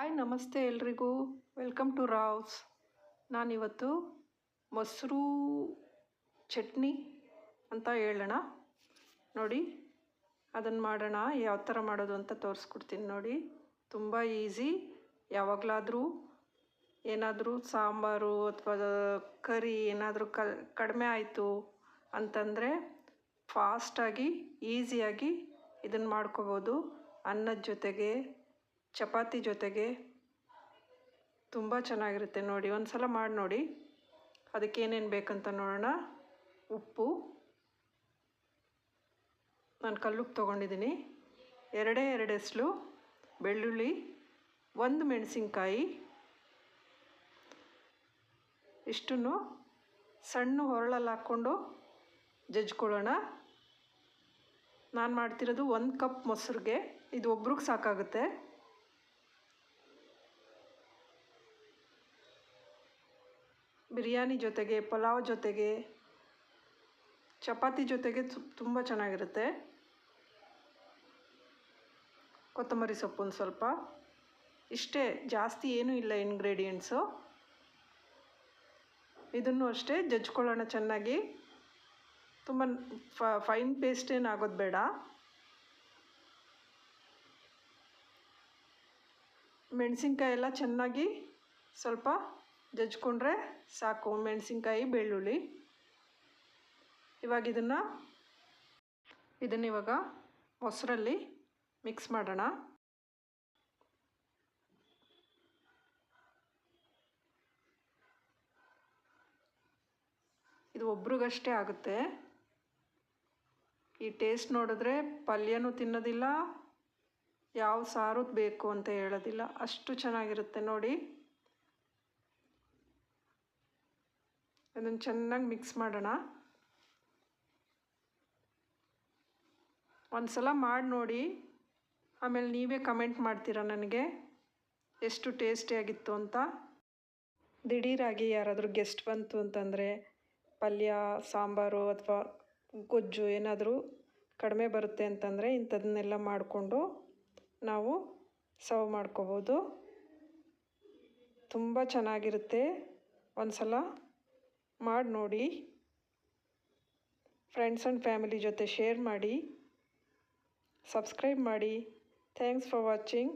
Hi ನಮಸ್ತೆ ಎಲ್ರಿಗೂ, welcome to Rouse. ನಾನಿವತ್ತು ಮೊಸರು ಚಟ್ನಿ ಅಂತ ಹೇಳೋಣ. ನೋಡಿ, ಅದನ್ನು ಮಾಡೋಣ. ಯಾವ ಥರ ಮಾಡೋದು ಅಂತ ತೋರಿಸ್ಕೊಡ್ತೀನಿ ನೋಡಿ. ತುಂಬ ಈಸಿ. ಯಾವಾಗಲಾದರೂ ಏನಾದರೂ ಸಾಂಬಾರು ಅಥವಾ ಕರಿ ಏನಾದರೂ ಕಡಿಮೆ ಆಯಿತು ಅಂತಂದರೆ ಫಾಸ್ಟಾಗಿ ಈಸಿಯಾಗಿ ಇದನ್ನು ಮಾಡ್ಕೋಬೋದು. ಅನ್ನದ ಜೊತೆಗೆ, ಚಪಾತಿ ಜೊತೆಗೆ ತುಂಬ ಚೆನ್ನಾಗಿರುತ್ತೆ. ನೋಡಿ, ಒಂದು ಸಲ ಮಾಡಿ ನೋಡಿ. ಅದಕ್ಕೆ ಏನೇನು ಬೇಕಂತ ನೋಡೋಣ. ಉಪ್ಪು, ನಾನು ಕಲ್ಲುಪ್ಪು ತೊಗೊಂಡಿದ್ದೀನಿ. ಎರಡು ಎಸಳು ಬೆಳ್ಳುಳ್ಳಿ, ಒಂದು ಮೆಣಸಿನ್ಕಾಯಿ, ಇಷ್ಟನ್ನು ಸಣ್ಣ ಹೊರಳಲ್ಲಿ ಹಾಕ್ಕೊಂಡು ಜಜ್ಕೊಳ್ಳೋಣ. ನಾನು ಮಾಡ್ತಿರೋದು 1 ಕಪ್ ಮೊಸರಿಗೆ. ಇದು ಒಬ್ರಿಗೆ ಸಾಕಾಗುತ್ತೆ. ಬಿರಿಯಾನಿ ಜೊತೆಗೆ, ಪಲಾವ್ ಜೊತೆಗೆ, ಚಪಾತಿ ಜೊತೆಗೆ ತುಂಬ ಚೆನ್ನಾಗಿರುತ್ತೆ. ಕೊತ್ತಂಬರಿ ಸೊಪ್ಪು ಒಂದು ಸ್ವಲ್ಪ. ಇಷ್ಟೇ, ಜಾಸ್ತಿ ಏನೂ ಇಲ್ಲ ಇಂಗ್ರೀಡಿಯೆಂಟ್ಸು. ಇದನ್ನು ಅಷ್ಟೇ ಜಜ್ಕೊಳ್ಳೋಣ ಚೆನ್ನಾಗಿ. ತುಂಬ ಫೈನ್ ಪೇಸ್ಟ್ ಏನು ಆಗೋದು ಬೇಡ. ಮೆಣಸಿನ್ಕಾಯಿ ಎಲ್ಲ ಚೆನ್ನಾಗಿ ಸ್ವಲ್ಪ ಜಜ್ಕೊಂಡ್ರೆ ಸಾಕು. ಮೆಣಸಿನ್ಕಾಯಿ, ಬೆಳ್ಳುಳ್ಳಿ. ಇವಾಗ ಇದನ್ನಿವಾಗ ಮೊಸರಲ್ಲಿ ಮಿಕ್ಸ್ ಮಾಡೋಣ. ಇದು ಒಬ್ರಿಗಷ್ಟೇ ಆಗುತ್ತೆ. ಈ ಟೇಸ್ಟ್ ನೋಡಿದ್ರೆ ಪಲ್ಯನೂ ತಿನ್ನೋದಿಲ್ಲ, ಯಾವ ಸಾರು ಬೇಕು ಅಂತ ಹೇಳೋದಿಲ್ಲ, ಅಷ್ಟು ಚೆನ್ನಾಗಿರುತ್ತೆ ನೋಡಿ. ಅದನ್ನು ಚೆನ್ನಾಗಿ ಮಿಕ್ಸ್ ಮಾಡೋಣ. ಒಂದು ಸಲ ಮಾಡಿ ನೋಡಿ, ಆಮೇಲೆ ನೀವೇ ಕಮೆಂಟ್ ಮಾಡ್ತೀರಾ ನನಗೆ ಎಷ್ಟು ಟೇಸ್ಟಿಯಾಗಿತ್ತು ಅಂತ. ದಿಢೀರಾಗಿ ಯಾರಾದರೂ ಗೆಸ್ಟ್ ಬಂತು ಅಂತಂದರೆ ಪಲ್ಯ, ಸಾಂಬಾರು ಅಥವಾ ಗೊಜ್ಜು ಏನಾದರೂ ಕಡಿಮೆ ಬರುತ್ತೆ ಅಂತಂದರೆ ಇಂಥದನ್ನೆಲ್ಲ ಮಾಡಿಕೊಂಡು ನಾವು ಸರ್ವ್ ಮಾಡ್ಕೋಬೋದು. ತುಂಬ ಚೆನ್ನಾಗಿರುತ್ತೆ. ಒಂದು ಸಲ ಮಾಡಿ ನೋಡಿ. ಫ್ರೆಂಡ್ಸ್ ಆ್ಯಂಡ್ ಫ್ಯಾಮಿಲಿ ಜೊತೆ ಶೇರ್ ಮಾಡಿ, ಸಬ್ಸ್ಕ್ರೈಬ್ ಮಾಡಿ. Thanks for watching.